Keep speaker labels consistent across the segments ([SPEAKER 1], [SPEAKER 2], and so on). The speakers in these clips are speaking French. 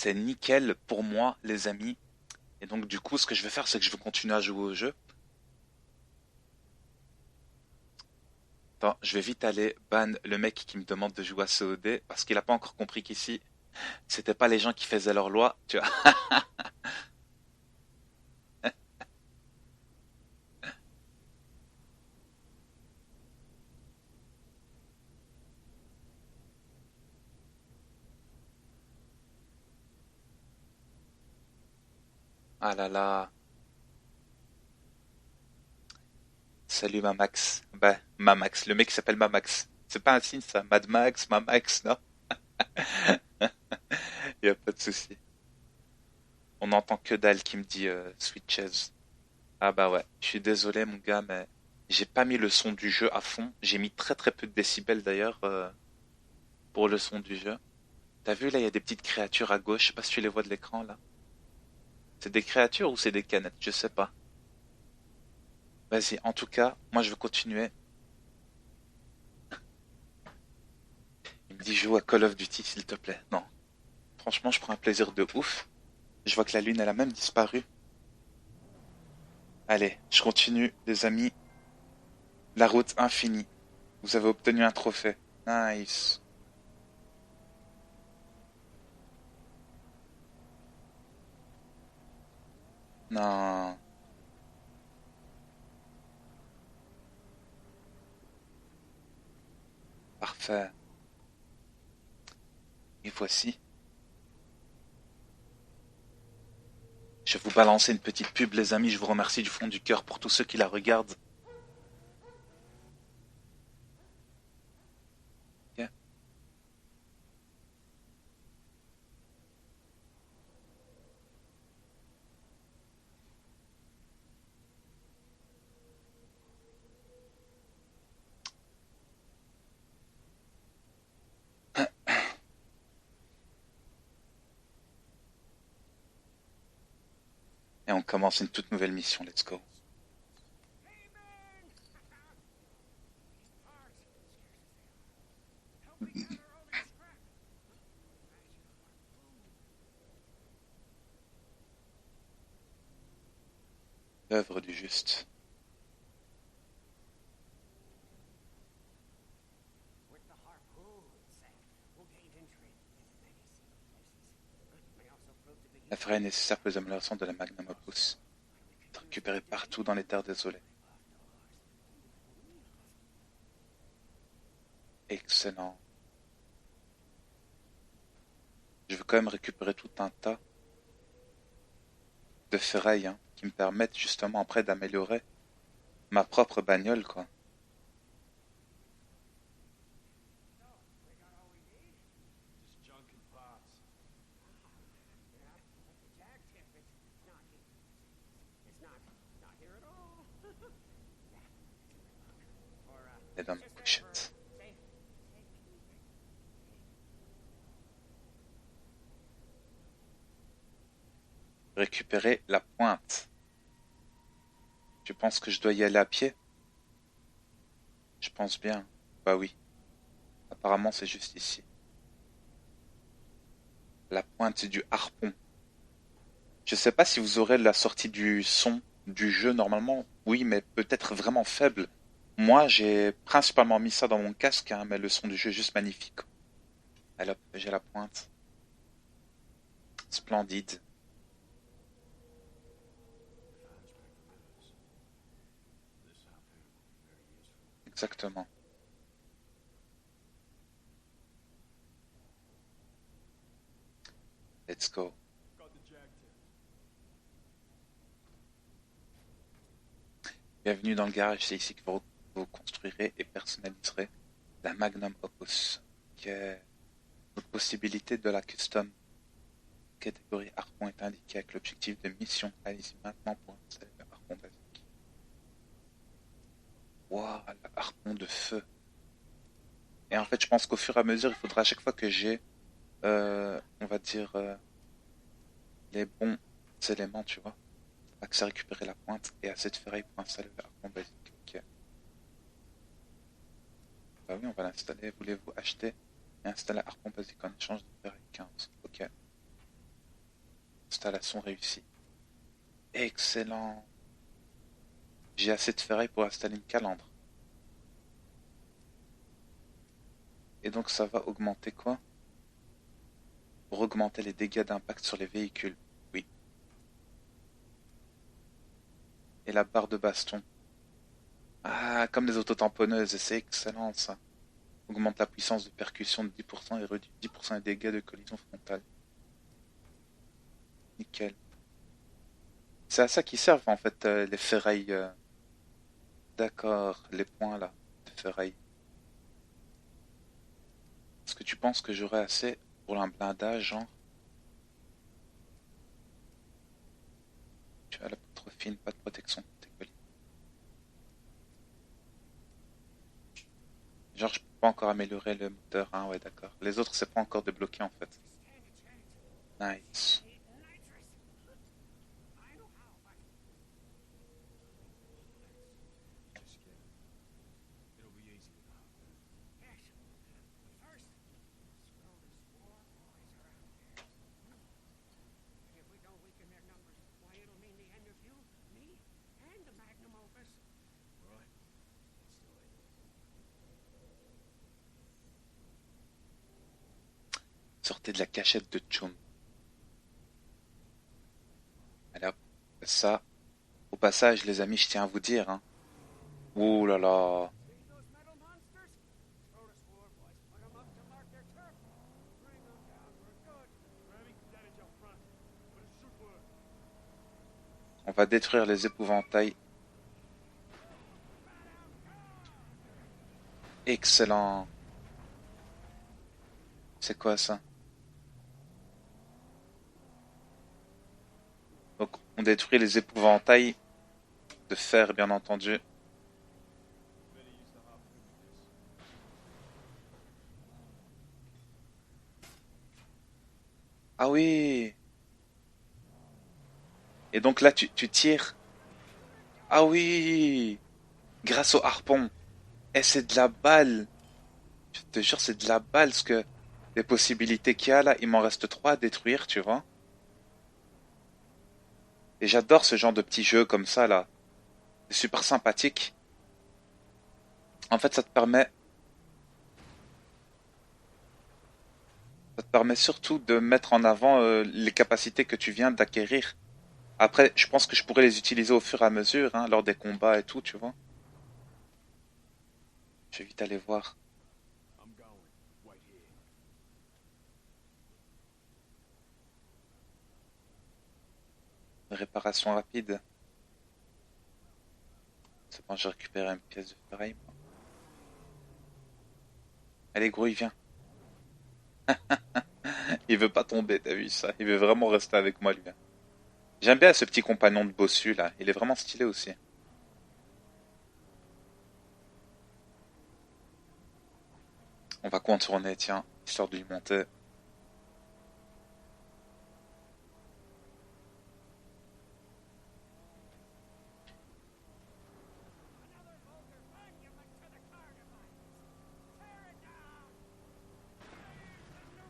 [SPEAKER 1] C'est nickel pour moi, les amis. Et donc, du coup, ce que je vais faire, c'est que je vais continuer à jouer au jeu. Attends, je vais vite aller ban le mec qui me demande de jouer à COD parce qu'il a pas encore compris qu'ici, c'était pas les gens qui faisaient leur loi, tu vois. Ah là là. Salut Mamax. Bah, Mamax. Le mec s'appelle Mamax. C'est pas un signe ça. Mad Max, Mamax, non? Y a pas de souci. On n'entend que dalle qui me dit Switches. Ah bah ouais. Je suis désolé mon gars, mais j'ai pas mis le son du jeu à fond. J'ai mis très très peu de décibels d'ailleurs pour le son du jeu. T'as vu là, il y a des petites créatures à gauche. Je sais pas si tu les vois de l'écran là. C'est des créatures ou c'est des canettes? Je sais pas. Vas-y. En tout cas, moi je veux continuer. Il me dit joue à Call of Duty s'il te plaît. Non. Franchement, je prends un plaisir de ouf. Je vois que la lune, elle a même disparu. Allez, je continue, les amis. La route infinie. Vous avez obtenu un trophée. Nice. Non. Parfait. Et voici. Je vais vous balancer une petite pub, les amis. Je vous remercie du fond du cœur pour tous ceux qui la regardent. Ok. Et on commence une toute nouvelle mission. Let's go. L'œuvre du juste. La forêt est nécessaire pour les améliorations de la Magnum Opus. Récupérée partout dans les terres désolées. Excellent. Je veux quand même récupérer tout un tas de ferrailles qui me permettent justement après d'améliorer ma propre bagnole, quoi. Et dans ma pochette. Récupérer la pointe. Tu penses que je dois y aller à pied? Je pense bien. Bah oui. Apparemment, c'est juste ici. La pointe du harpon. Je sais pas si vous aurez la sortie du son du jeu normalement. Oui, mais peut-être vraiment faible. Moi, j'ai principalement mis ça dans mon casque, mais le son du jeu est juste magnifique. Allez hop, j'ai la pointe. Splendide. Exactement. Let's go. Bienvenue dans le garage, c'est ici que vous construirez et personnaliserez la Magnum Opus, qui est votre possibilité de la custom. Catégorie harpon est indiquée avec l'objectif de mission. Allez-y maintenant pour installer le harpon basique. Waouh, le harpon de feu. Et en fait, je pense qu'au fur et à mesure, il faudra à chaque fois que j'ai, on va dire, les bons éléments, tu vois, accès à récupérer la pointe et assez de ferraille pour installer le harpon basique. Ok. Bah oui, on va l'installer. Voulez-vous acheter et installer harpon basique en échange de ferraille 15? Ok. Installation réussie. Excellent. J'ai assez de ferraille pour installer une calandre. Et donc ça va augmenter quoi? Pour augmenter les dégâts d'impact sur les véhicules. Oui. Et la barre de baston. Ah, comme les autotamponneuses, et c'est excellent ça. Augmente la puissance de percussion de 10% et réduit 10% les dégâts de collision frontale. Nickel. C'est à ça qu'ils servent en fait les ferrailles. D'accord, les points là, de ferraille. Est-ce que tu penses que j'aurai assez pour un blindage, genre? Tu as la peau trop fine, pas de protection pour tes colis. Genre, je peux pas encore améliorer le moteur, hein, ouais, d'accord. Les autres, c'est pas encore débloqué en fait. Nice. Sortez de la cachette de Chum. Allez hop, ça. Au passage, les amis, je tiens à vous dire, hein. Ouh là là. On va détruire les épouvantails. Excellent. C'est quoi ça? Donc, on détruit les épouvantails de fer, bien entendu. Ah oui. Et donc là, tu tires. Ah oui. Grâce au harpon. Et c'est de la balle. Je te jure, c'est de la balle, ce que les possibilités qu'il y a là. Il m'en reste 3 à détruire, tu vois. Et j'adore ce genre de petits jeux comme ça, là. C'est super sympathique. En fait, ça te permet surtout de mettre en avant les capacités que tu viens d'acquérir. Après, je pense que je pourrais les utiliser au fur et à mesure, hein, lors des combats et tout, tu vois. Je vais vite aller voir. Réparation rapide. C'est bon, j'ai récupéré une pièce de ferraille. Allez, gros, il vient. Il veut pas tomber, t'as vu ça? Il veut vraiment rester avec moi, lui. J'aime bien ce petit compagnon de bossu, là. Il est vraiment stylé aussi. On va contourner, tiens, histoire de lui monter.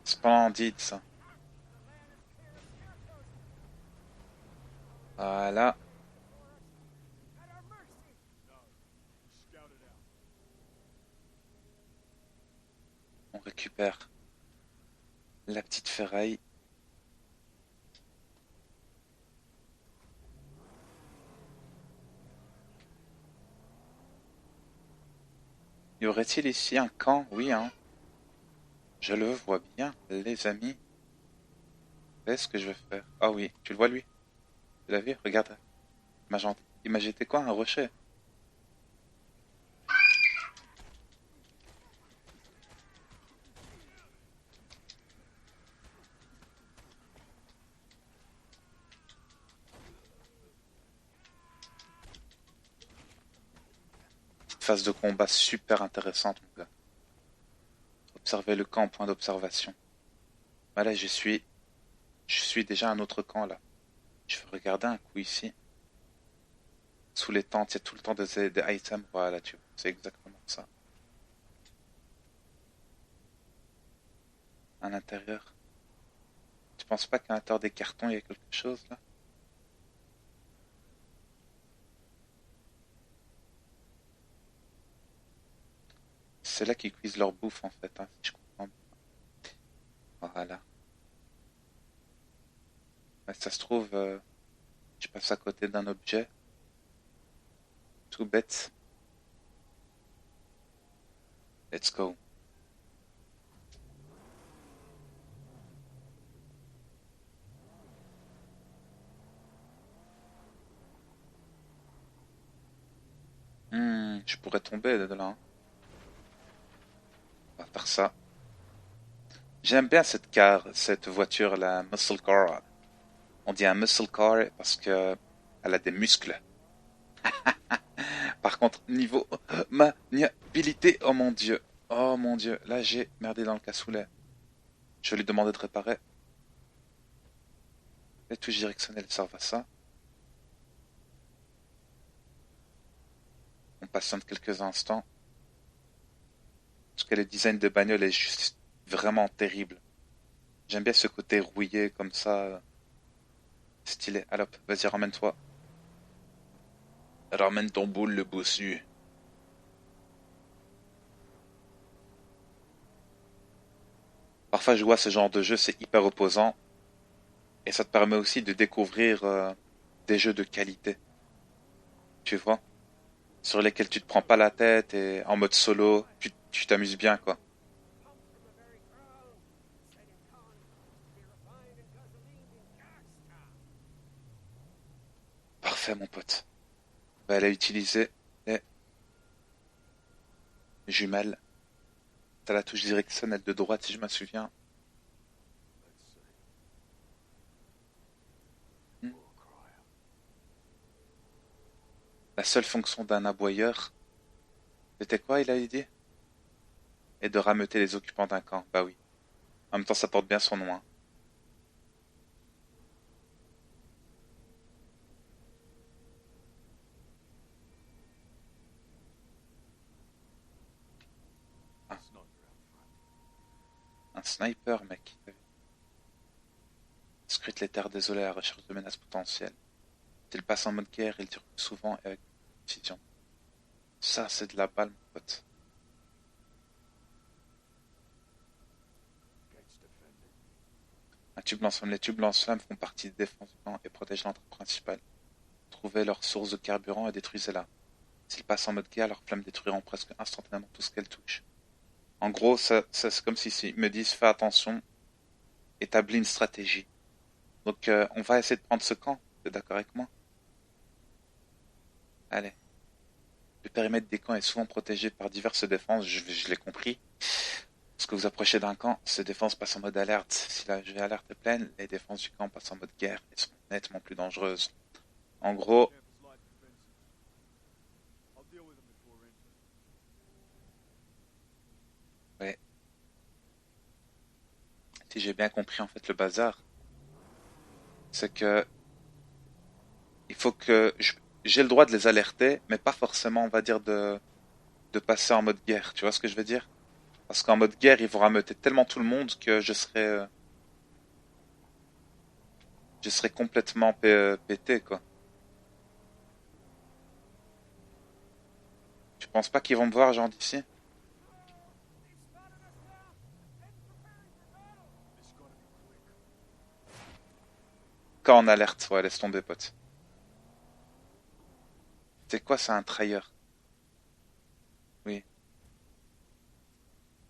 [SPEAKER 1] Splendide, ça. Voilà. On récupère la petite ferraille. Y aurait-il ici un camp? Oui, hein. Je le vois bien, les amis. Qu'est-ce que je vais faire? Ah oui, tu le vois lui? Tu l'as vu? Regarde. Il m'a jeté quoi? Un rocher. Petite phase de combat super intéressante, mon gars. Observez le camp, point d'observation. Voilà, je suis déjà à un autre camp là. Je vais regarder un coup ici. Sous les tentes, il y a tout le temps des items. Voilà, tu vois, c'est exactement ça. À l'intérieur, pense pas qu'à l'intérieur des cartons, il y a quelque chose, là. C'est là qu'ils cuisent leur bouffe, en fait, hein, si je comprends bien. Voilà. Mais ça se trouve, je passe à côté d'un objet tout bête. Let's go. Je pourrais tomber de là, hein. On va faire ça. J'aime bien cette voiture, la muscle car. On dit un muscle car parce que elle a des muscles. Par contre, niveau maniabilité, oh mon dieu, là j'ai merdé dans le cassoulet. Je vais lui demander de réparer. Les touches directionnelles servent à ça. On patiente quelques instants. Parce que le design de bagnole est juste vraiment terrible. J'aime bien ce côté rouillé comme ça. Stylé. Allez hop, vas-y, ramène-toi. Ramène ton boule, le bossu. Parfois, je vois ce genre de jeu, c'est hyper opposant. Et ça te permet aussi de découvrir des jeux de qualité. Tu vois? Sur lesquels tu te prends pas la tête et en mode solo, tu t'amuses bien, quoi. Parfait, mon pote. On va aller utiliser les jumelles. T'as la touche directionnelle de droite, si je me souviens. Hmm. La seule fonction d'un aboyeur, c'était quoi, il a dit? Et de rameuter les occupants d'un camp. Bah oui. En même temps, ça porte bien son nom, hein. Ah, un sniper, mec. Scrute les terres désolées à la recherche de menaces potentielles. S'il passe en mode guerre, il tire plus souvent et avec précision. Ça, c'est de la balle, mon pote. Un tube lance-flamme. Les tubes lance-flammes font partie des défenses du camp et protègent l'entrée principale. Trouvez leur source de carburant et détruisez-la. S'ils passent en mode guerre, leurs flammes détruiront presque instantanément tout ce qu'elles touchent. En gros, ça c'est comme si ils me disent fais attention, établis une stratégie. Donc on va essayer de prendre ce camp. T'es d'accord avec moi? Allez. Le périmètre des camps est souvent protégé par diverses défenses, je l'ai compris. Lorsque vous approchez d'un camp, ces défenses passent en mode alerte. Si la alerte est pleine, les défenses du camp passent en mode guerre et sont nettement plus dangereuses. En gros, ouais, si j'ai bien compris en fait le bazar, c'est que il faut que j'ai le droit de les alerter, mais pas forcément, on va dire, de passer en mode guerre. Tu vois ce que je veux dire? Parce qu'en mode guerre, ils vont rameuter tellement tout le monde que je serais complètement pété, quoi. Tu penses pas qu'ils vont me voir, genre d'ici? Quand on alerte, ouais, laisse tomber, pote. C'est quoi, c'est un trahir? Oui,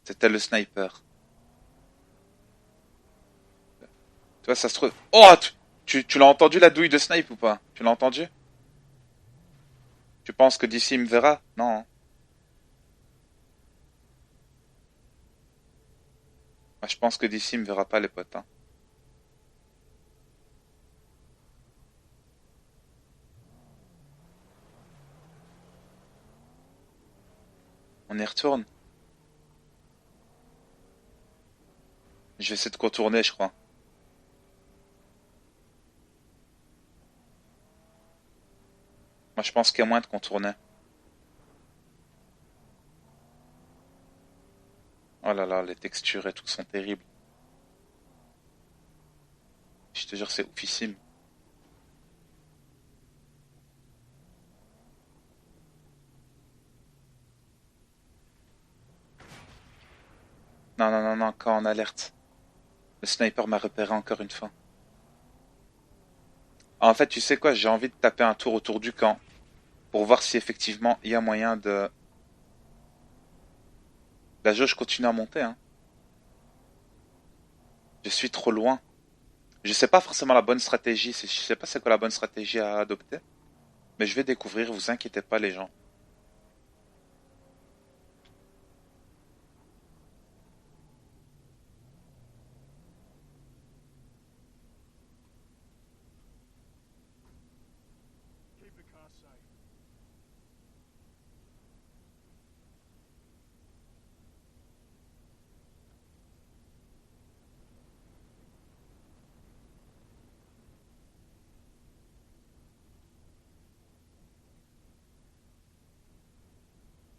[SPEAKER 1] c'était le sniper. Tu vois, ça se trouve. Oh, tu l'as entendu la douille de snipe ou pas? Tu l'as entendu? Tu penses que d'ici il me verra? Non, hein. Moi, je pense que d'ici il me verra pas, les potes, hein. On y retourne. Je vais essayer de contourner, je crois. Moi, je pense qu'il y a moins de contourner. Oh là là, les textures et tout sont terribles. te jure, c'est oufissime. Non, non, non, non, quand en alerte. Le sniper m'a repéré encore une fois. En fait, tu sais quoi, j'ai envie de taper un tour autour du camp pour voir si effectivement il y a moyen de... La jauge continue à monter, hein. Je suis trop loin. Je sais pas forcément la bonne stratégie, je sais pas c'est quoi la bonne stratégie à adopter, mais je vais découvrir, vous inquiétez pas les gens.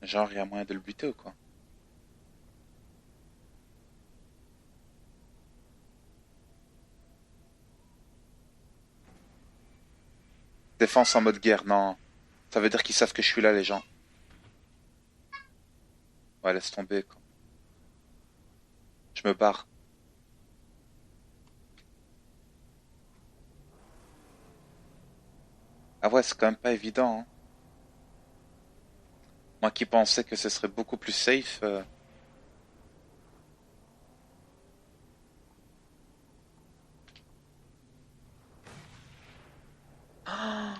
[SPEAKER 1] Genre, il y a moyen de le buter ou quoi? Défense en mode guerre, non. Ça veut dire qu'ils savent que je suis là, les gens. Ouais, laisse tomber, quoi. Je me barre. Ah ouais, c'est quand même pas évident, hein. Moi qui pensais que ce serait beaucoup plus safe. Ah,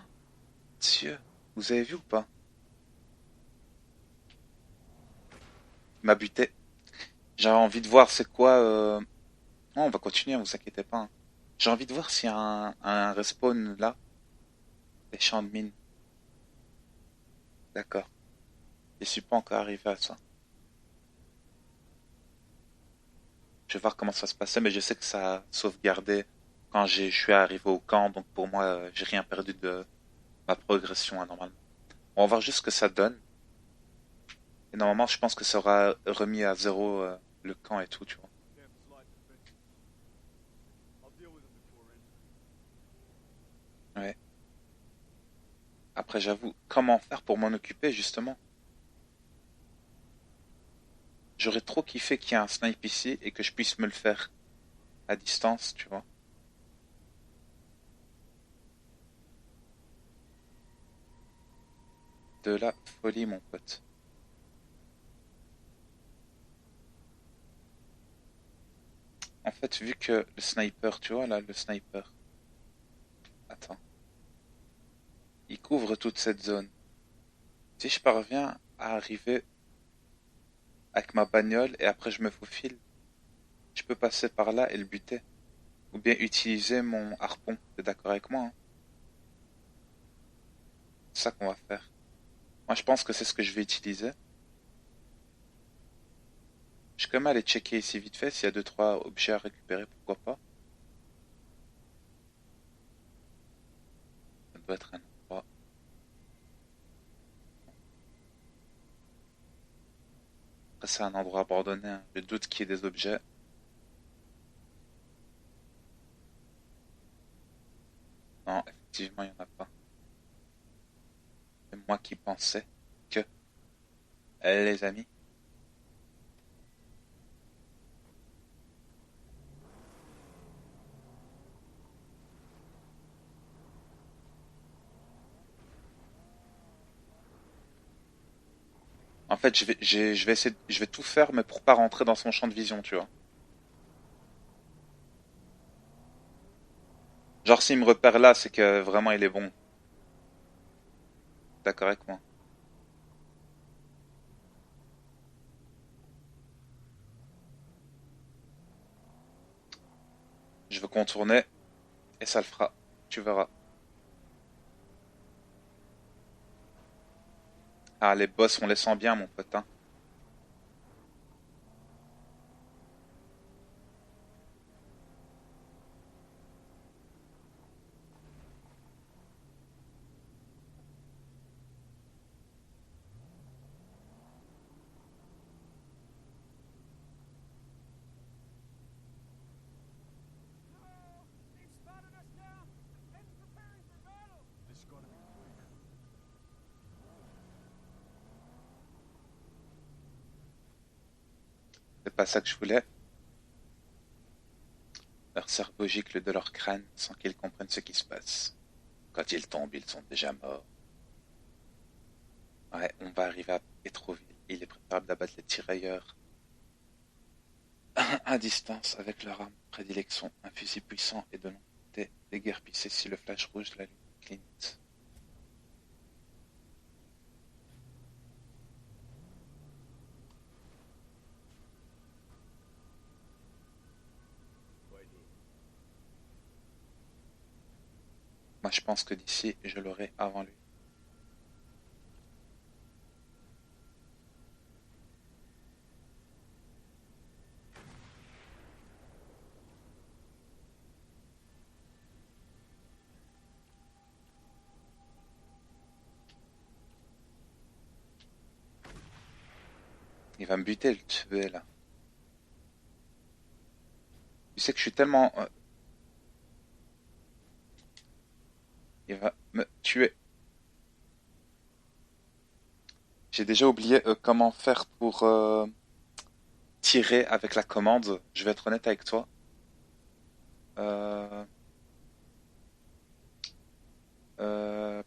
[SPEAKER 1] Dieu, vous avez vu ou pas? Il m'a buté. J'avais envie de voir c'est quoi. Non, on va continuer, vous inquiétez pas, hein. J'ai envie de voir s'il y a un respawn là. Des champs de mine. D'accord. Je suis pas encore arrivé à ça. Je vais voir comment ça se passait, mais je sais que ça a sauvegardé quand je suis arrivé au camp, donc pour moi, j'ai rien perdu de ma progression, hein, normalement. On va voir juste ce que ça donne. Et normalement, je pense que ça aura remis à zéro le camp et tout, tu vois. Ouais. Après, j'avoue, comment faire pour m'en occuper, justement? J'aurais trop kiffé qu'il y ait un snipe ici et que je puisse me le faire à distance, tu vois. De la folie, mon pote. En fait, vu que le sniper, tu vois, là, le sniper. Attends. Il couvre toute cette zone. Si je parviens à arriver avec ma bagnole et après je me faufile, je peux passer par là et le buter. Ou bien utiliser mon harpon. T'es d'accord avec moi, hein? C'est ça qu'on va faire. Moi, je pense que c'est ce que je vais utiliser. Je vais quand même aller checker ici vite fait s'il y a deux trois objets à récupérer, pourquoi pas. Ça doit être un endroit. Après, c'est un endroit abandonné, hein. Je doute qu'il y ait des objets. Non, effectivement, il n'y en a pas. C'est moi qui pensais que, les amis. En fait, je vais essayer, je vais tout faire, mais pour pas rentrer dans son champ de vision, tu vois. Genre, s'il me repère là, c'est que vraiment il est bon. D'accord avec moi. Je veux contourner et ça le fera. Tu verras. Ah, les boss, on les sent bien, mon pote, hein. C'est pas ça que je voulais. Leur cerveau gicle de leur crâne sans qu'ils comprennent ce qui se passe. Quand ils tombent, ils sont déjà morts. Ouais, on va arriver à Petroville. Il est préférable d'abattre les tirailleurs à distance avec leur arme de prédilection, un fusil puissant et de longue portée, déguerpissé si le flash rouge de la lune clignite. Moi, je pense que d'ici, je l'aurai avant lui. Il va me buter, le tuer, là. Tu sais que je suis tellement... il va me tuer. J'ai déjà oublié comment faire pour tirer avec la commande. Je vais être honnête avec toi. Euh,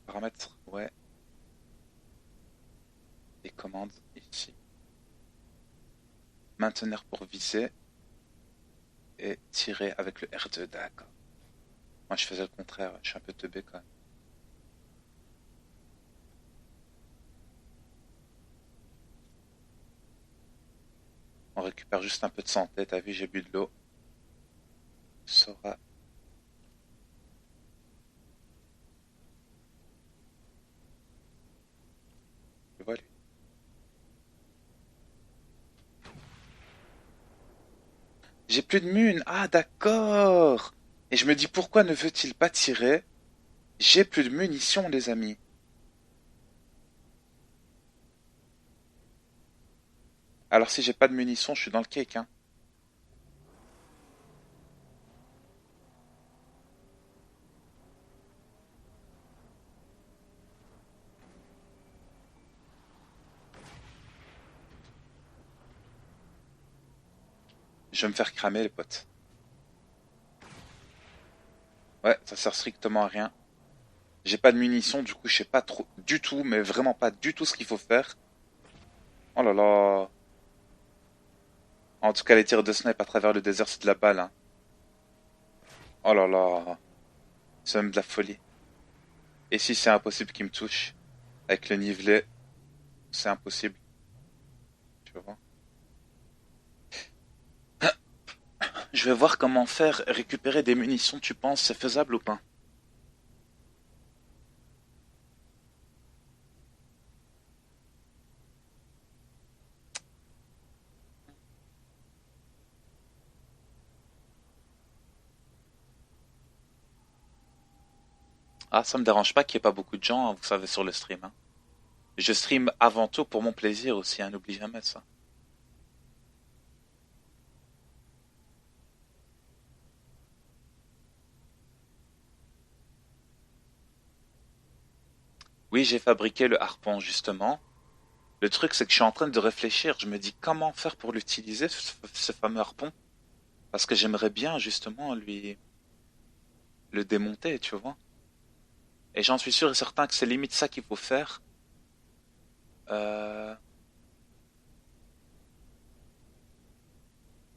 [SPEAKER 1] paramètres, ouais. Les commandes ici. Maintenir pour viser et tirer avec le R2, d'accord. Moi, je faisais le contraire. Je suis un peu teubé quand même. On récupère juste un peu de santé. T'as vu, j'ai bu de l'eau. Sora. Je vois lui. J'ai plus de mun. Ah, d'accord. Et je me dis pourquoi ne veut-il pas tirer? J'ai plus de munitions, les amis. Alors si j'ai pas de munitions, je suis dans le cake, hein. Je vais me faire cramer, les potes. Ouais, ça sert strictement à rien. J'ai pas de munitions, du coup, je sais pas trop du tout, mais vraiment pas du tout ce qu'il faut faire. Oh là là. En tout cas, les tirs de snipe à travers le désert, c'est de la balle, hein. Oh là là. C'est même de la folie. Et si c'est impossible qu'il me touche, avec le nivelet, c'est impossible. Tu vois. Je vais voir comment faire récupérer des munitions, tu penses, c'est faisable ou pas? Ah, ça me dérange pas qu'il y ait pas beaucoup de gens, hein, vous savez, sur le stream, hein. Je stream avant tout pour mon plaisir aussi, hein, n'oublie jamais ça. Oui, j'ai fabriqué le harpon, justement. Le truc, c'est que je suis en train de réfléchir. Je me dis comment faire pour l'utiliser, ce fameux harpon. Parce que j'aimerais bien, justement, lui, le démonter, tu vois. Et j'en suis sûr et certain que c'est limite ça qu'il faut faire. Euh,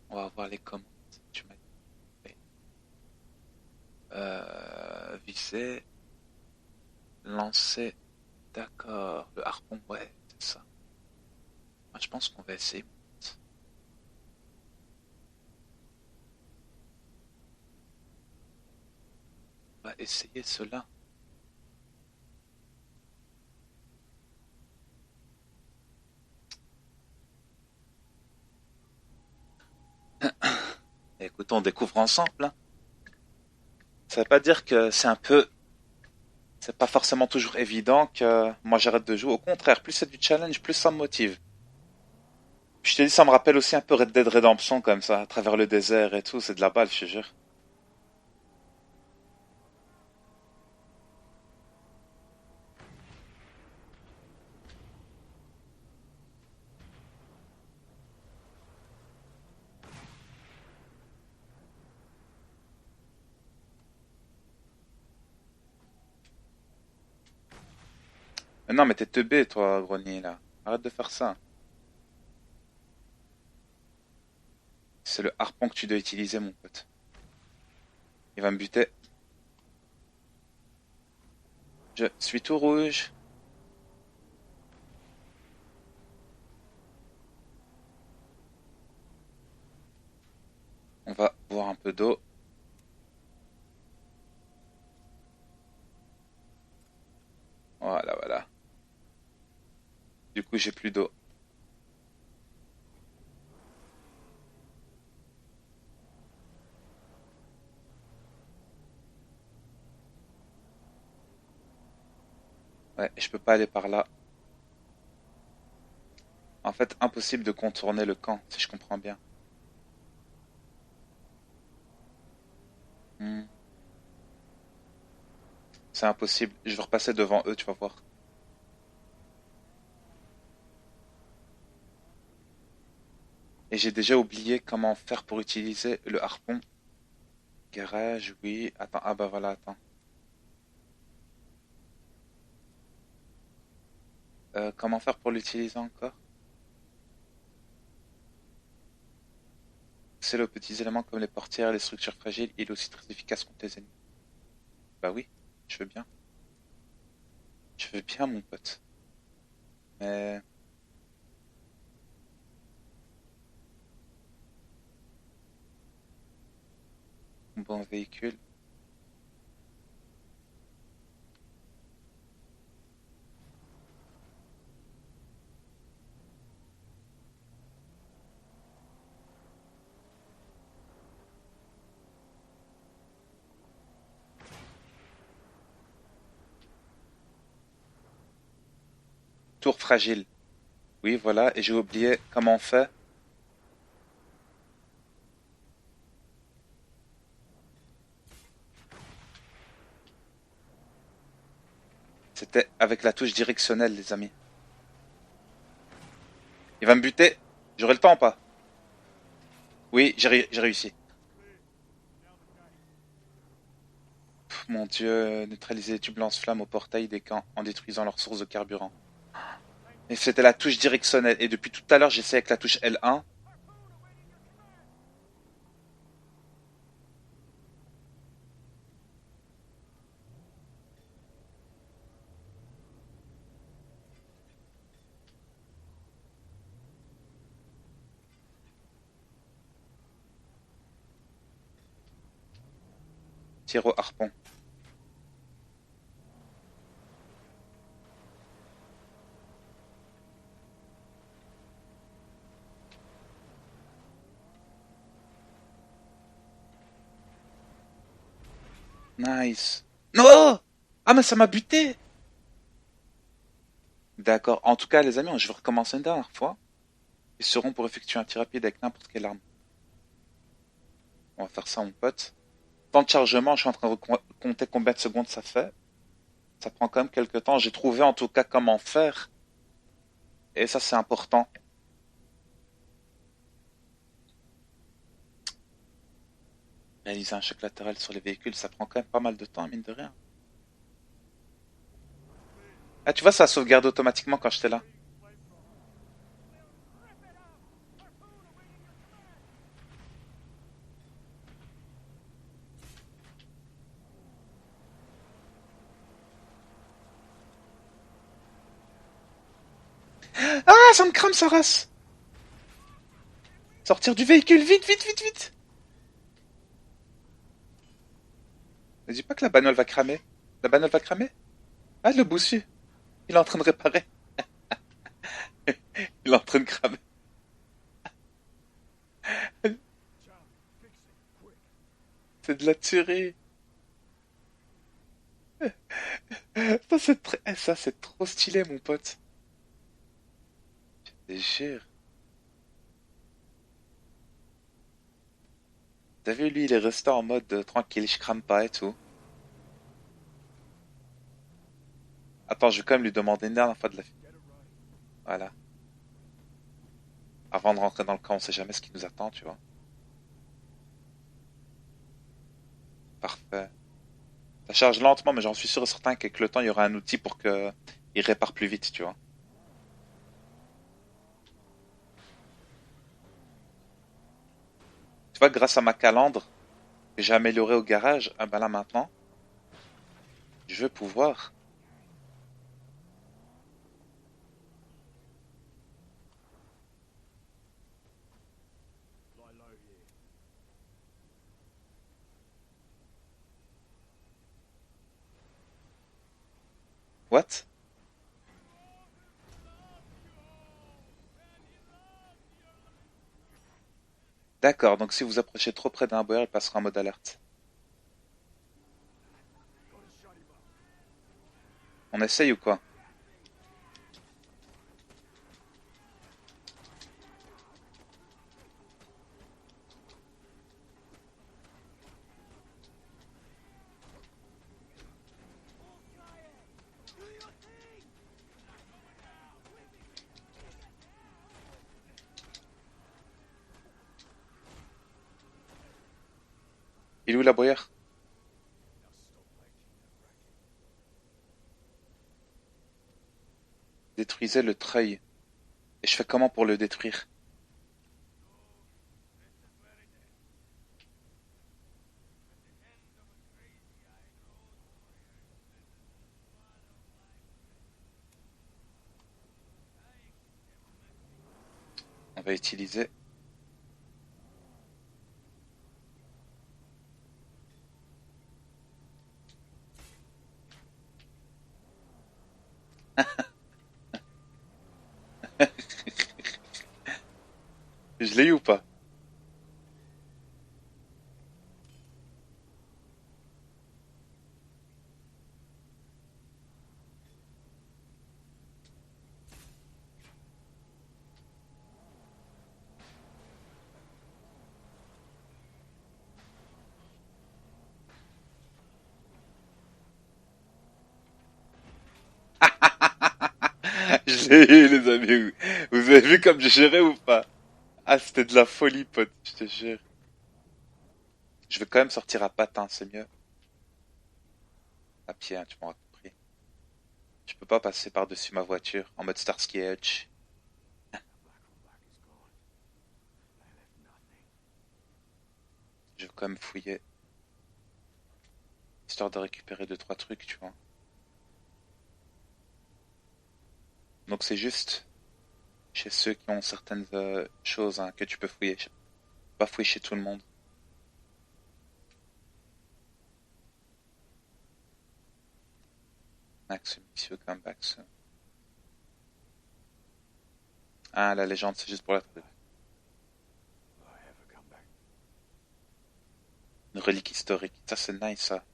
[SPEAKER 1] on va voir les commandes. Tu m'as dit. Viser, lancer. D'accord. Le harpon, ouais, c'est ça. Moi, je pense qu'on va essayer. On va essayer cela. Écoute, on découvre ensemble, hein. Ça veut pas dire que c'est un peu, c'est pas forcément toujours évident que moi j'arrête de jouer. Au contraire, plus c'est du challenge, plus ça me motive. Je te dis, ça me rappelle aussi un peu Red Dead Redemption comme ça, à travers le désert et tout, c'est de la balle, je te jure. Non, mais t'es teubé, toi, grogny, là. Arrête de faire ça. C'est le harpon que tu dois utiliser, mon pote. Il va me buter. Je suis tout rouge. On va boire un peu d'eau. Voilà, voilà. Du coup, j'ai plus d'eau. Ouais, je peux pas aller par là. En fait, impossible de contourner le camp, si je comprends bien. Hmm. C'est impossible. Je vais repasser devant eux, tu vas voir. Et j'ai déjà oublié comment faire pour utiliser le harpon. Garage, oui. Attends, ah bah voilà, attends. Comment faire pour l'utiliser encore? C'est le petits éléments comme les portières, les structures fragiles, il est aussi très efficace contre les ennemis. Bah oui, je veux bien. Je veux bien, mon pote. Mais bon véhicule. Tour fragile. Oui, voilà. Et j'ai oublié comment on fait. C'était avec la touche directionnelle, les amis. Il va me buter. J'aurai le temps ou pas? Oui, j'ai réussi. Pff, mon Dieu, neutraliser les tubes lance-flammes au portail des camps en détruisant leur source de carburant. Et c'était la touche directionnelle. Et depuis tout à l'heure, j'essaie avec la touche L1. Tir au harpon. Nice. Non! Ah, mais ça m'a buté! D'accord. En tout cas, les amis, je vais recommencer une dernière fois. Ils seront pour effectuer un tir rapide avec n'importe quelle arme. On va faire ça, mon pote. Temps de chargement, je suis en train de compter combien de secondes ça fait. Ça prend quand même quelques temps. J'ai trouvé en tout cas comment faire. Et ça, c'est important. Réaliser un choc latéral sur les véhicules, ça prend quand même pas mal de temps, mine de rien. Ah, tu vois, ça sauvegarde automatiquement quand j'étais là. Ah, ça me crame sa race! Sortir du véhicule, vite, vite, vite, vite! Ne dis pas que la bagnole va cramer. La bagnole va cramer? Ah, le bossu. Il est en train de réparer. Il est en train de cramer. C'est de la tuerie. Ça, c'est trop stylé, mon pote. Je te jure. T'as vu, lui, il est resté en mode tranquille, je crame pas et tout. Attends, je vais quand même lui demander une dernière fois de la... Voilà. Avant de rentrer dans le camp, on sait jamais ce qui nous attend, tu vois. Parfait. Ça charge lentement, mais j'en suis sûr et certain qu'avec le temps, il y aura un outil pour que il répare plus vite, tu vois. Tu vois, grâce à ma calandre que j'ai améliorée au garage, ah ben là maintenant, je vais pouvoir. What? D'accord, donc si vous approchez trop près d'un boyard, il passera en mode alerte. On essaye ou quoi? Il est où la boyard? Détruisez le treuil. Et je fais comment pour le détruire? On va utiliser... Je l'ai eu ou pas? Je l'ai eu, les amis. Vous avez vu comme j'ai géré ou pas? Ah, c'était de la folie, pote, je te jure. Je vais quand même sortir à patin, c'est mieux. À pied, hein, tu m'auras compris. Je peux pas passer par-dessus ma voiture en mode Starsky Edge. Je vais quand même fouiller, histoire de récupérer deux, trois trucs, tu vois. Donc c'est juste chez ceux qui ont certaines choses hein, que tu peux fouiller. Je peux pas fouiller chez tout le monde. Max, monsieur, come back soon. Ah, la légende, c'est juste pour la truc. Une relique historique. Ça, c'est nice, ça.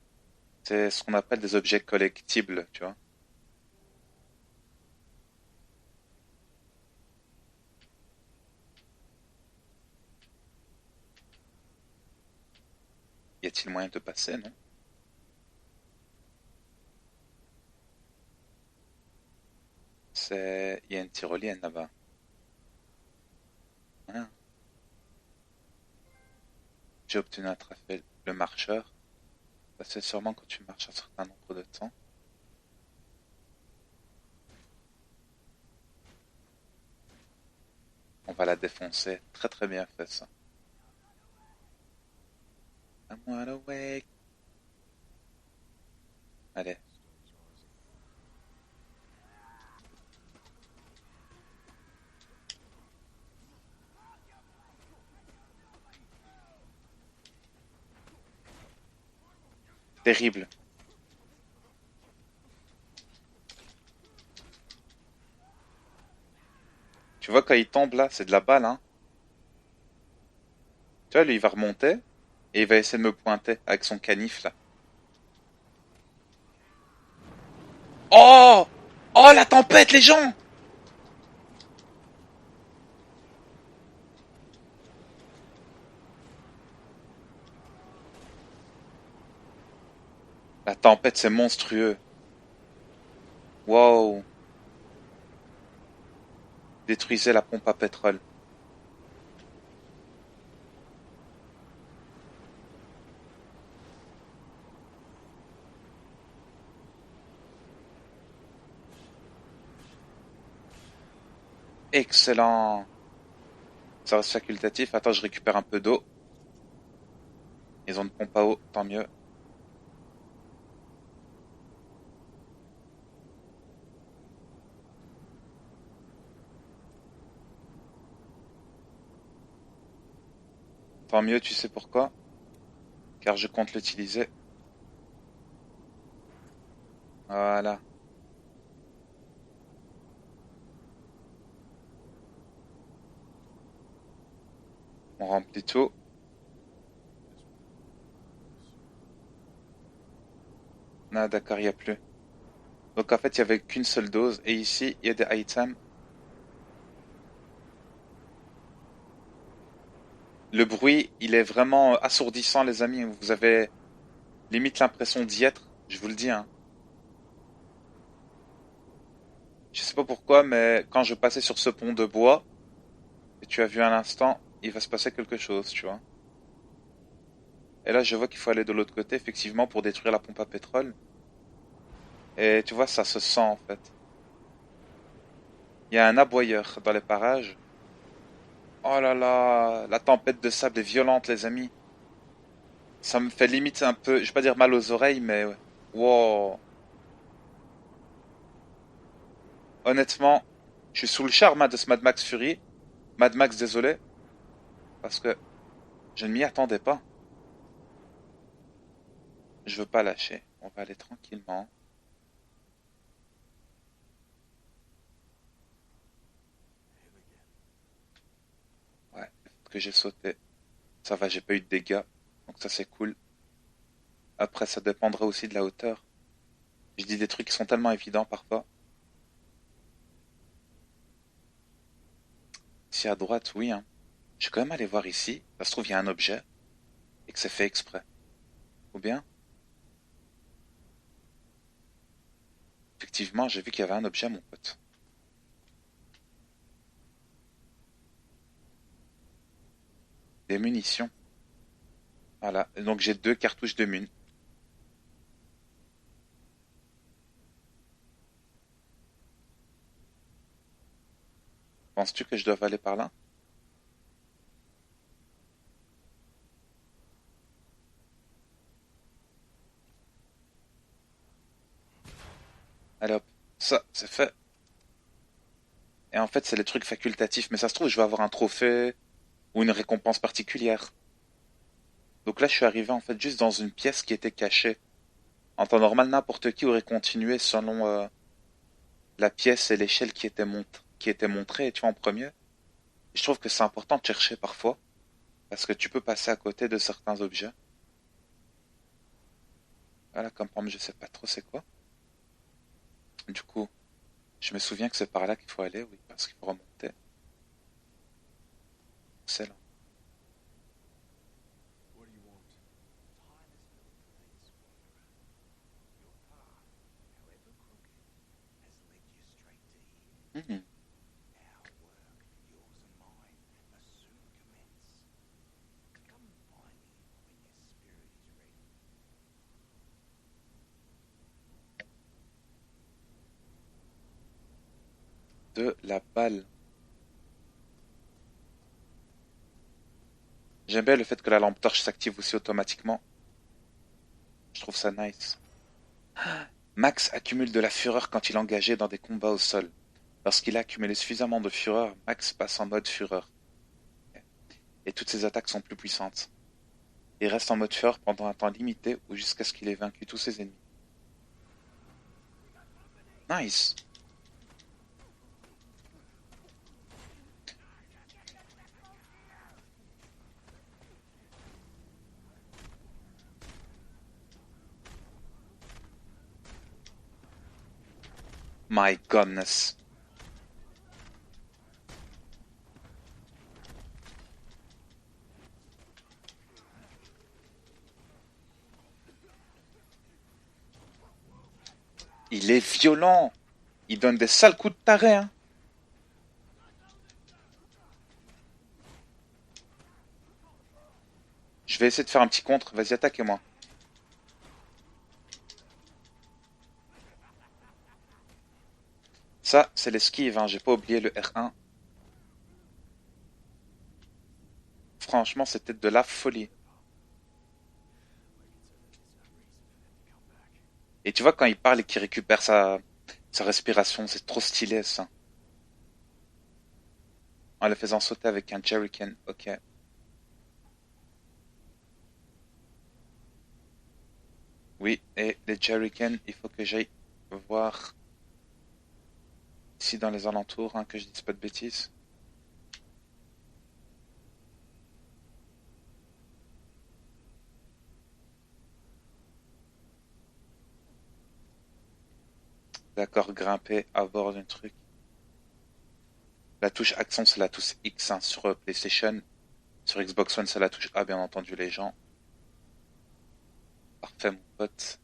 [SPEAKER 1] C'est ce qu'on appelle des objets collectibles, tu vois. Y a-t-il moyen de passer, non? C'est... Il y a une tyrolienne là-bas. Hein. J'ai obtenu un trophée, le marcheur. Ça, c'est sûrement quand tu marches un certain nombre de temps. On va la défoncer. Très très bien fait ça. I'm wide awake. Allez. Terrible. Tu vois, quand il tombe là, c'est de la balle, hein. Tu vois, lui, il va remonter et il va essayer de me pointer avec son canif là. Oh! Oh, la tempête, les gens! La tempête, c'est monstrueux. Wow. Détruisez la pompe à pétrole. Excellent. Ça reste facultatif. Attends, je récupère un peu d'eau. Ils ont une pompe à eau, tant mieux. Tant mieux, tu sais pourquoi? Car je compte l'utiliser. Voilà. On remplit tout. Ah, d'accord, il n'y a plus. Donc en fait, il n'y avait qu'une seule dose. Et ici, il y a des items. Le bruit, il est vraiment assourdissant, les amis. Vous avez limite l'impression d'y être. Je vous le dis, hein. Je sais pas pourquoi, mais quand je passais sur ce pont de bois, et tu as vu un instant, il va se passer quelque chose, tu vois. Et là, je vois qu'il faut aller de l'autre côté, effectivement, pour détruire la pompe à pétrole. Et tu vois, ça se sent, en fait. Il y a un aboyeur dans les parages. Oh là là, la tempête de sable est violente, les amis. Ça me fait limite un peu, je vais pas dire mal aux oreilles, mais ouais. Wow. Honnêtement, je suis sous le charme hein, de ce Mad Max Fury. Mad Max, désolé, parce que je ne m'y attendais pas. Je veux pas lâcher. On va aller tranquillement. Ouais, que j'ai sauté. Ça va, j'ai pas eu de dégâts. Donc ça c'est cool. Après, ça dépendra aussi de la hauteur. Je dis des trucs qui sont tellement évidents parfois. Si à droite, oui, hein. Je vais quand même aller voir ici. Ça se trouve, il y a un objet et que c'est fait exprès. Ou bien, effectivement, j'ai vu qu'il y avait un objet, mon pote. Des munitions. Voilà. Et donc j'ai deux cartouches de mun. Penses-tu que je dois aller par là? Allez hop. Ça, c'est fait. Et en fait, c'est les trucs facultatifs. Mais ça se trouve, je vais avoir un trophée ou une récompense particulière. Donc là, je suis arrivé en fait juste dans une pièce qui était cachée. En temps normal, n'importe qui aurait continué selon la pièce et l'échelle qui était montrée, tu vois, en premier. Je trouve que c'est important de chercher parfois, parce que tu peux passer à côté de certains objets. Voilà, comme par exemple, je sais pas trop c'est quoi. Du coup, je me souviens que c'est par là qu'il faut aller, oui, parce qu'il faut remonter. Excellent. Mhm. De la balle. J'aime bien le fait que la lampe torche s'active aussi automatiquement. Je trouve ça nice. Max accumule de la fureur quand il est engagé dans des combats au sol. Lorsqu'il a accumulé suffisamment de fureur, Max passe en mode fureur. Et toutes ses attaques sont plus puissantes. Il reste en mode fureur pendant un temps limité ou jusqu'à ce qu'il ait vaincu tous ses ennemis. Nice. My goodness. Il est violent. Il donne des sales coups de taré, hein. Je vais essayer de faire un petit contre. Vas-y, attaquez-moi. Ça, c'est l'esquive, hein. J'ai pas oublié le R1. franchement, c'était de la folie. Et tu vois, quand il parle et qu'il récupère sa respiration, c'est trop stylé, ça. En le faisant sauter avec un jerrycan. Ok. Oui, et les jerrycans, il faut que j'aille voir ici dans les alentours, hein, que je dise pas de bêtises. D'accord, grimper à bord d'un truc. La touche accent, c'est la touche X, hein, sur PlayStation. Sur Xbox One, c'est la touche A, bien entendu, les gens. Parfait, mon pote.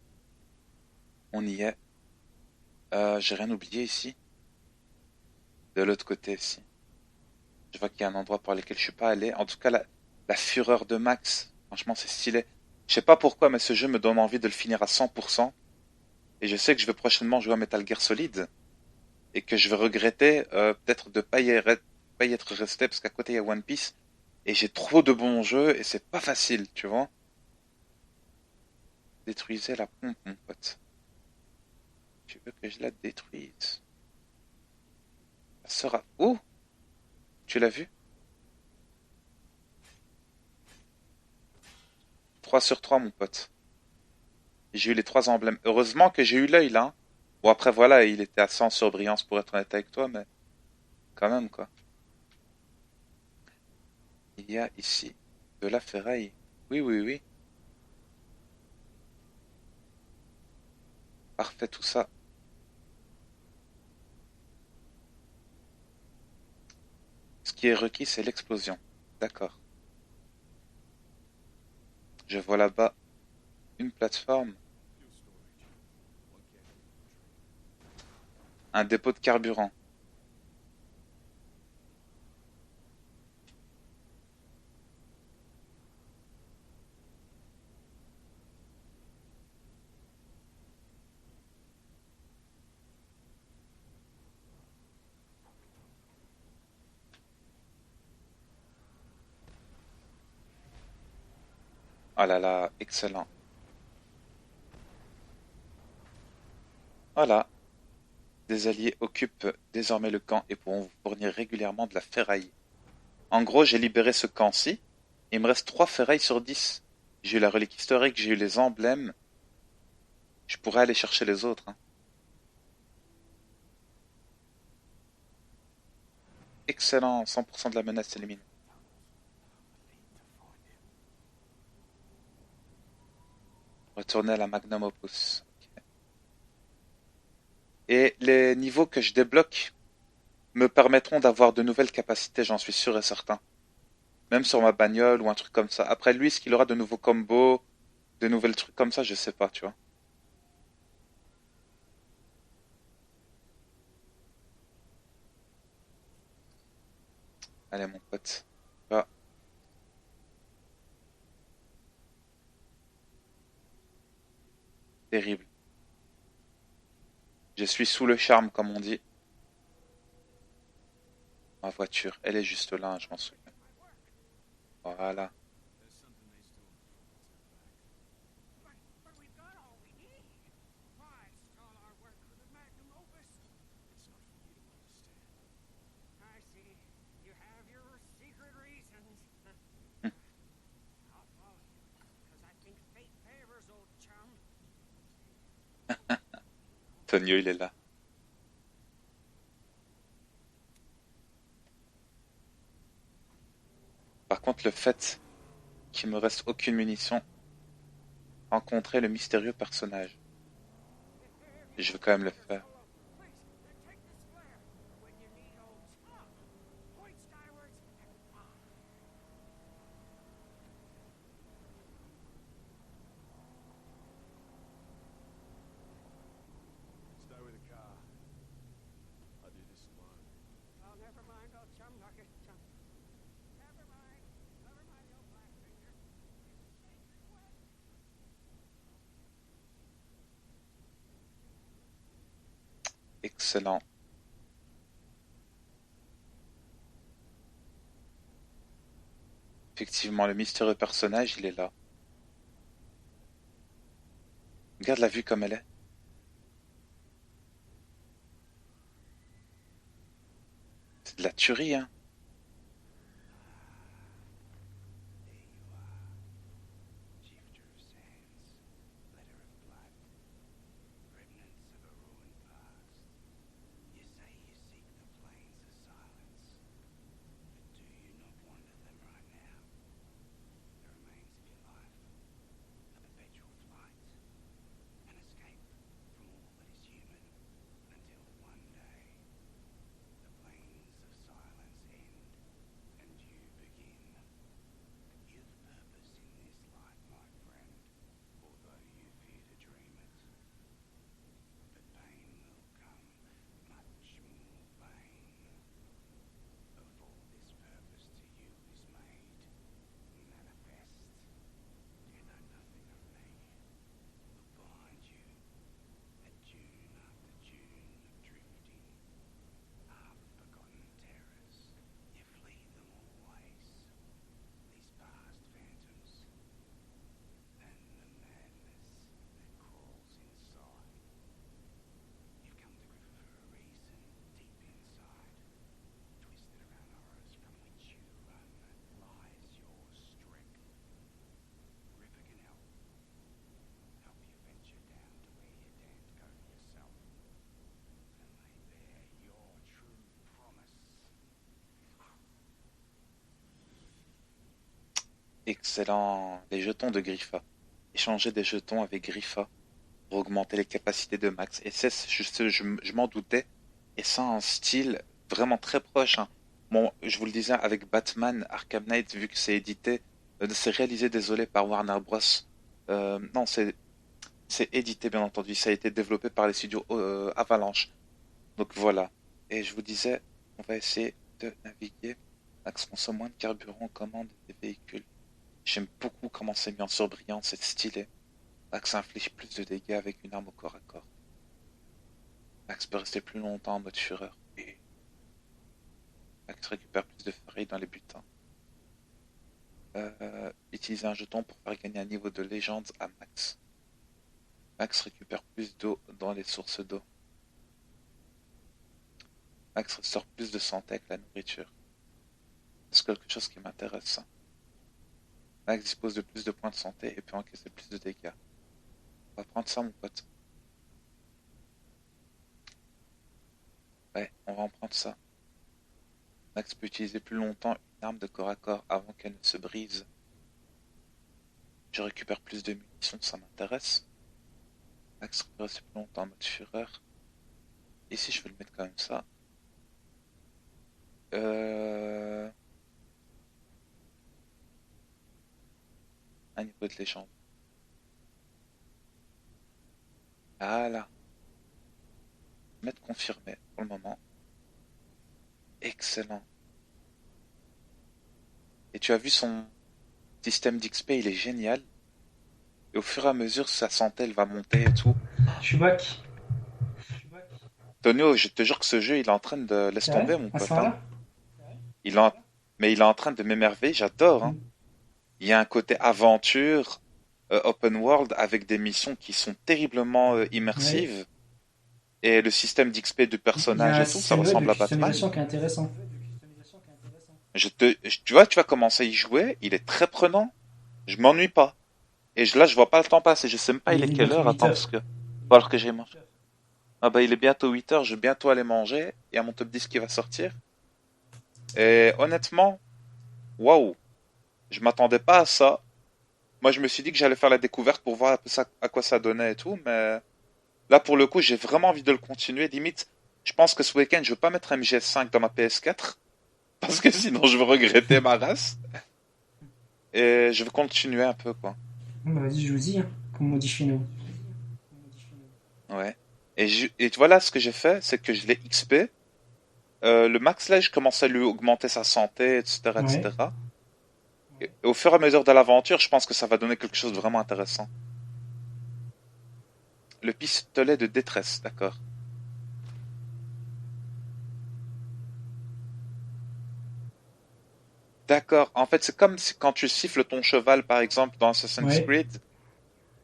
[SPEAKER 1] On y est. J'ai rien oublié ici. De l'autre côté, ici. Je vois qu'il y a un endroit pour lequel je suis pas allé. En tout cas, la fureur de Max. Franchement, c'est stylé. Je sais pas pourquoi, mais ce jeu me donne envie de le finir à 100%. Et je sais que je vais prochainement jouer à Metal Gear Solid. Et que je vais regretter peut-être de pas y être resté parce qu'à côté il y a One Piece. Et j'ai trop de bons jeux et c'est pas facile, tu vois. Détruisez la pompe, mon pote. Tu veux que je la détruise? Ça sera... Oh! Tu l'as vu? 3 sur 3, mon pote. J'ai eu les 3 emblèmes. Heureusement que j'ai eu l'œil là. Bon après voilà, il était à 100 sur brillance pour être honnête avec toi, mais quand même quoi. Il y a ici de la ferraille. Oui, oui, oui. Parfait tout ça. Ce qui est requis, c'est l'explosion. D'accord. Je vois là-bas une plateforme, un dépôt de carburant. Oh là là, excellent. Voilà. Des alliés occupent désormais le camp et pourront vous fournir régulièrement de la ferraille. En gros, j'ai libéré ce camp-ci. Il me reste 3 ferrailles sur 10. J'ai eu la relique historique, j'ai eu les emblèmes. Je pourrais aller chercher les autres, hein. Excellent, 100% de la menace éliminée. Retourner à la Magnum Opus. Ok. Et les niveaux que je débloque me permettront d'avoir de nouvelles capacités, j'en suis sûr et certain. Même sur ma bagnole ou un truc comme ça. Après lui, est-ce qu'il aura de nouveaux combos, de nouvelles trucs comme ça, je sais pas, tu vois. Allez, mon pote. Ah, terrible. Je suis sous le charme, comme on dit. Ma voiture, elle est juste là, hein, je m'en souviens. Voilà. Hum. Tonio, il est là. Par contre, le fait qu'il me reste aucune munition, rencontrer le mystérieux personnage. Je veux quand même le faire. Excellent. effectivement, le mystérieux personnage, il est là. Regarde la vue comme elle est. C'est de la tuerie, hein. Excellent. Les jetons de Griffa. Échanger des jetons avec Griffa pour augmenter les capacités de Max. Et c'est, je m'en doutais. Et ça, un style vraiment très proche, hein. Bon, je vous le disais, avec Batman, Arkham Knight, vu que c'est édité, c'est réalisé, désolé, par Warner Bros. Non, c'est édité, bien entendu. Ça a été développé par les studios Avalanche. Donc voilà. Et je vous disais, on va essayer de naviguer. Max consomme moins de carburant en commande des véhicules. J'aime beaucoup comment c'est mis en surbrillance, c'est stylé. Max inflige plus de dégâts avec une arme au corps à corps. Max peut rester plus longtemps en mode fureur. Et Max récupère plus de farine dans les butins. Utiliser un jeton pour faire gagner un niveau de légende à Max. Max récupère plus d'eau dans les sources d'eau. Max ressort plus de santé avec la nourriture. C'est quelque chose qui m'intéresse. Max dispose de plus de points de santé et peut encaisser plus de dégâts. On va prendre ça, mon pote. Ouais, on va en prendre ça. Max peut utiliser plus longtemps une arme de corps à corps avant qu'elle ne se brise. Je récupère plus de munitions, ça m'intéresse. Max peut rester plus longtemps en mode fureur. Ici, je vais le mettre comme ça. Euh... Un niveau de légende. Voilà. Mettre confirmé pour le moment. Excellent. Et tu as vu son système d'XP, il est génial. Et au fur et à mesure, sa santé, elle va monter et tout.
[SPEAKER 2] Je suis back.
[SPEAKER 1] Tonio, je te jure que ce jeu, il est en train de... Laisse
[SPEAKER 2] C'est vrai?
[SPEAKER 1] tomber, mon
[SPEAKER 2] À ce
[SPEAKER 1] pote, hein.
[SPEAKER 2] point-là?
[SPEAKER 1] Il est en... Mais il est en train de m'émerveiller, j'adore, hein.
[SPEAKER 2] Mm.
[SPEAKER 1] Il y a un côté aventure, open world, avec des missions qui sont terriblement
[SPEAKER 2] Ouais.
[SPEAKER 1] immersives. Et le système d'XP du
[SPEAKER 2] Il y a
[SPEAKER 1] personnage
[SPEAKER 2] un
[SPEAKER 1] et tout, ça
[SPEAKER 2] système de
[SPEAKER 1] ressemble à Batman.
[SPEAKER 2] customisation qui est intéressant.
[SPEAKER 1] Tu vois, tu vas commencer à y jouer, il est très prenant. Je m'ennuie pas. Et là, je vois pas le temps passer. Je sais même pas
[SPEAKER 2] Et
[SPEAKER 1] il est
[SPEAKER 2] il est
[SPEAKER 1] quelle
[SPEAKER 2] bientôt
[SPEAKER 1] heure.
[SPEAKER 2] huit
[SPEAKER 1] Attends,
[SPEAKER 2] heures.
[SPEAKER 1] parce que... Alors que j'ai mangé. Ah bah, il est bientôt 8 heures, je vais bientôt aller manger. Il y a mon top 10 qui va sortir. Et honnêtement, waouh, je m'attendais pas à ça. Moi, je me suis dit que j'allais faire la découverte pour voir un peu ça, à quoi ça donnait et tout, mais là, pour le coup, j'ai vraiment envie de le continuer. Limite, je pense que ce week-end, je veux pas mettre MGS5 dans ma PS4, parce que sinon, je vais regretter ma race. Et je vais continuer un peu, quoi.
[SPEAKER 2] Bon, bah, vas-y, je vous dis, hein, comme on dit chez nous.
[SPEAKER 1] Ouais. Et voilà, ce que j'ai fait, c'est que je l'ai XP. Le max, là, je commence à lui augmenter sa santé, etc.,
[SPEAKER 2] Ouais.
[SPEAKER 1] etc. Et au fur et à mesure de l'aventure, je pense que ça va donner quelque chose de vraiment intéressant. Le pistolet de détresse, d'accord. D'accord. En fait, c'est comme quand tu siffles ton cheval, par exemple, dans Assassin's
[SPEAKER 2] Ouais.
[SPEAKER 1] Creed.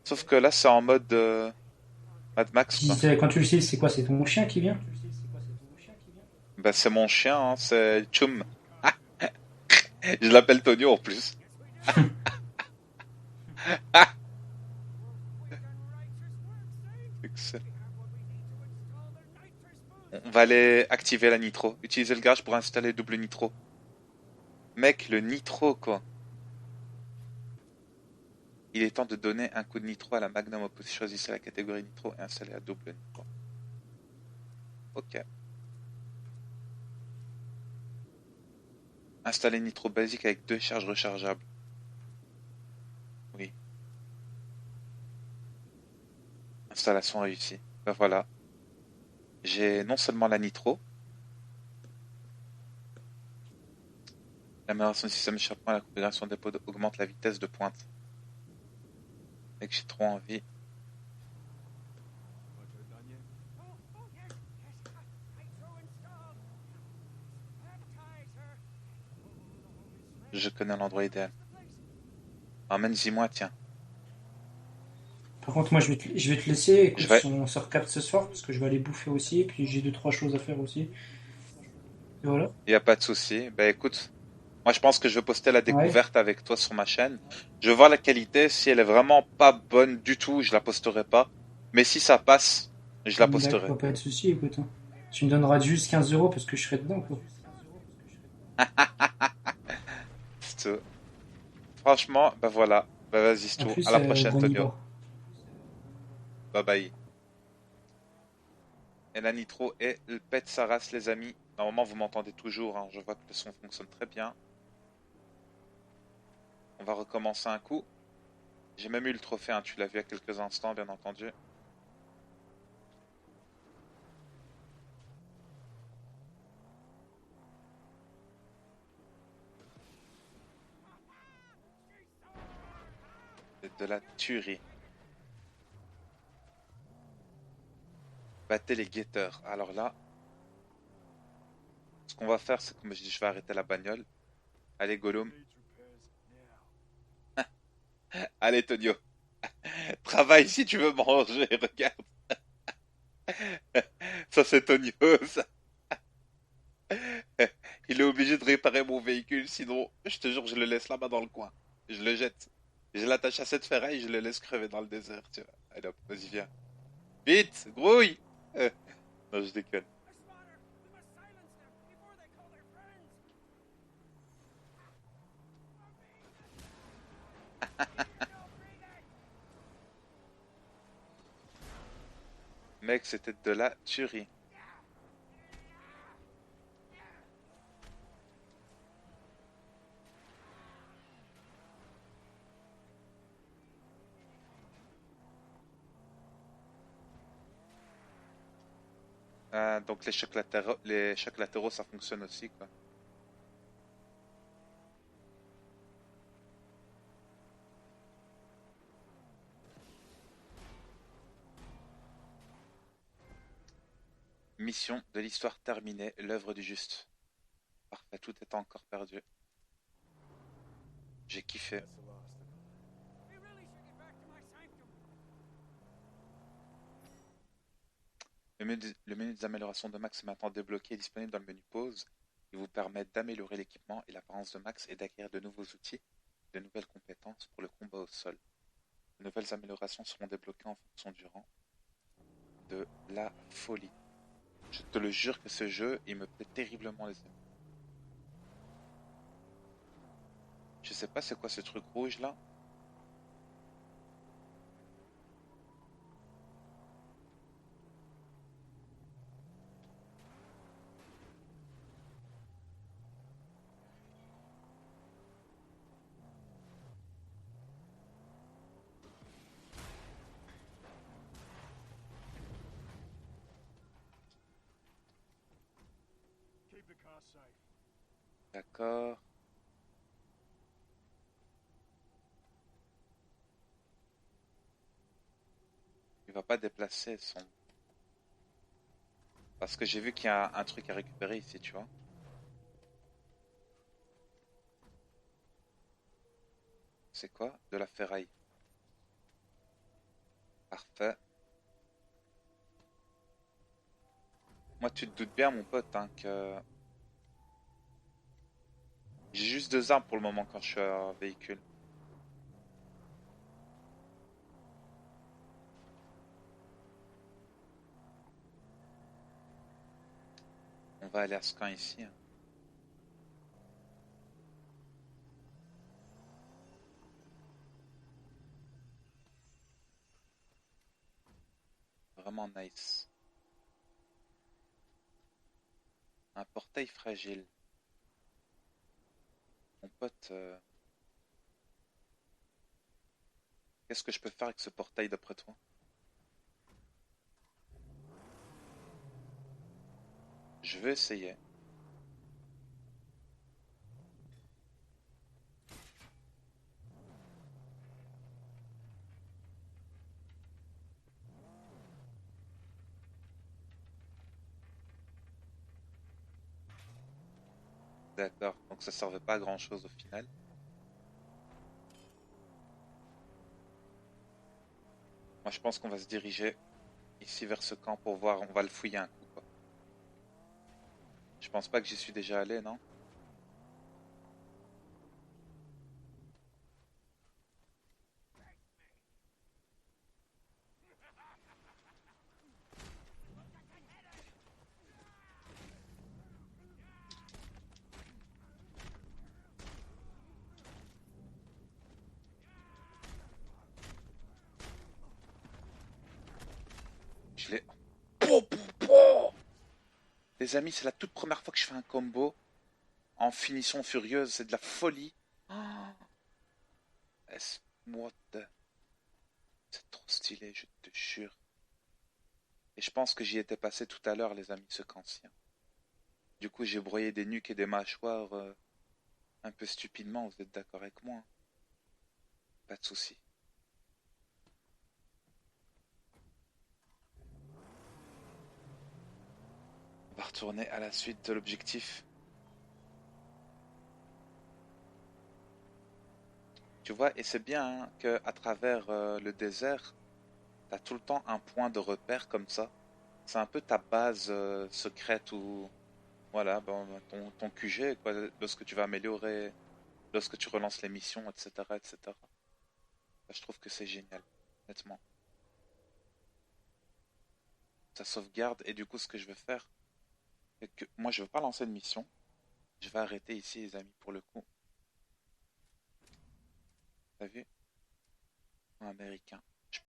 [SPEAKER 1] Sauf que là, c'est en mode Mad Max,
[SPEAKER 2] Si,
[SPEAKER 1] quoi.
[SPEAKER 2] quand tu le sais, c'est quoi? C'est ton chien qui vient?
[SPEAKER 1] Bah, c'est mon chien, hein, c'est Chum. Je l'appelle Tonio en plus. Excellent. On va aller activer la nitro. Utiliser le garage pour installer double nitro. Mec, le nitro, quoi. Il est temps de donner un coup de nitro à la Magnum Opus. Choisissez la catégorie nitro et installez à double nitro. Ok. Installer nitro basique avec 2 charges rechargeables. Oui. Installation réussie. Ben voilà. J'ai non seulement la nitro, l'amélioration du système d'échappement et la configuration des pods augmente la vitesse de pointe. Mec, j'ai trop envie. Je connais l'endroit idéal. Emmène-y-moi, tiens.
[SPEAKER 2] Par contre, moi, je vais te laisser.
[SPEAKER 1] Je
[SPEAKER 2] Écoute,
[SPEAKER 1] vais.
[SPEAKER 2] on se recapte ce soir parce que je vais aller bouffer aussi. Et puis, j'ai deux, trois choses à faire aussi. Et voilà.
[SPEAKER 1] Il n'y a pas de souci. Ben écoute, moi je pense que je vais poster la
[SPEAKER 2] Ouais.
[SPEAKER 1] découverte avec toi sur ma chaîne. Je vais voir la qualité. Si elle est vraiment pas bonne du tout, je la posterai pas. Mais si ça passe, je la posterai.
[SPEAKER 2] D'accord, pas de souci. Écoute, hein. Tu me donneras juste 15 € parce que je serai dedans, quoi.
[SPEAKER 1] C'est tout. Franchement, ben voilà. Ben vas-y, c'est
[SPEAKER 2] En
[SPEAKER 1] tout. À
[SPEAKER 2] plus,
[SPEAKER 1] la prochaine,
[SPEAKER 2] gros
[SPEAKER 1] Tonio.
[SPEAKER 2] niveau.
[SPEAKER 1] Bye bye. Et la nitro et le pète sa race, les amis. Normalement, vous m'entendez toujours, hein. Je vois que le son fonctionne très bien. On va recommencer un coup. J'ai même eu le trophée, hein. Tu l'as vu il y a quelques instants, bien entendu. C'est de la tuerie. Battez les guetteurs. Alors là, ce qu'on va faire, c'est que je vais arrêter la bagnole. Allez, Gollum. Allez, Tonio. Travaille si tu veux manger. Regarde. Ça, c'est Tonio, ça. Il est obligé de réparer mon véhicule, sinon, je te jure, je le laisse là-bas dans le coin. Je le jette. Je l'attache à cette ferraille, je le laisse crever dans le désert, tu vois. Allez hop, vas-y, viens. Vite, grouille. Non, je déconne. Mec, c'était de la tuerie. Donc les chocs latéraux, ça fonctionne aussi, quoi. Mission de l'histoire terminée, l'œuvre du juste. Parfait, tout est encore perdu. J'ai kiffé. Le menu des améliorations de Max est maintenant débloqué et disponible dans le menu pause. Il vous permet d'améliorer l'équipement et l'apparence de Max et d'acquérir de nouveaux outils, de nouvelles compétences pour le combat au sol. De nouvelles améliorations seront débloquées en fonction du rang de la folie. Je te le jure que ce jeu, il me plaît terriblement, les amis. Je sais pas c'est quoi ce truc rouge là. D'accord. Il va pas déplacer son... Parce que j'ai vu qu'il y a un truc à récupérer ici, tu vois. C'est quoi? De la ferraille. Parfait. Moi, tu te doutes bien, mon pote, hein, que j'ai juste 2 armes pour le moment quand je suis à véhicule. On va aller à ce camp ici, hein. Vraiment nice. Un portail fragile. Mon pote, qu'est-ce que je peux faire avec ce portail d'après toi? Je vais essayer. D'accord, donc ça servait pas à grand-chose au final. Moi, je pense qu'on va se diriger ici vers ce camp pour voir. On va le fouiller un coup, quoi. Je pense pas que j'y suis déjà allé, non? Je l'ai. Po, po, po. Les amis, c'est la toute première fois que je fais un combo en finition furieuse. C'est de la folie. Ah. What the... C'est trop stylé, je te jure. Et je pense que j'y étais passé tout à l'heure, les amis, ce camp-ci, hein. Du coup, j'ai broyé des nuques et des mâchoires un peu stupidement. Vous êtes d'accord avec moi, hein? Pas de souci. On va retourner à la suite de l'objectif. Tu vois, et c'est bien hein, que à travers le désert, t'as tout le temps un point de repère comme ça. C'est un peu ta base secrète où, voilà, ben, ton QG, quoi, lorsque tu vas améliorer, lorsque tu relances les missions, etc., etc. Ben, je trouve que c'est génial, honnêtement. Ça sauvegarde, et du coup, ce que je vais faire, c'est que moi, je veux pas lancer de mission. Je vais arrêter ici, les amis, pour le coup. T'as vu? En américain.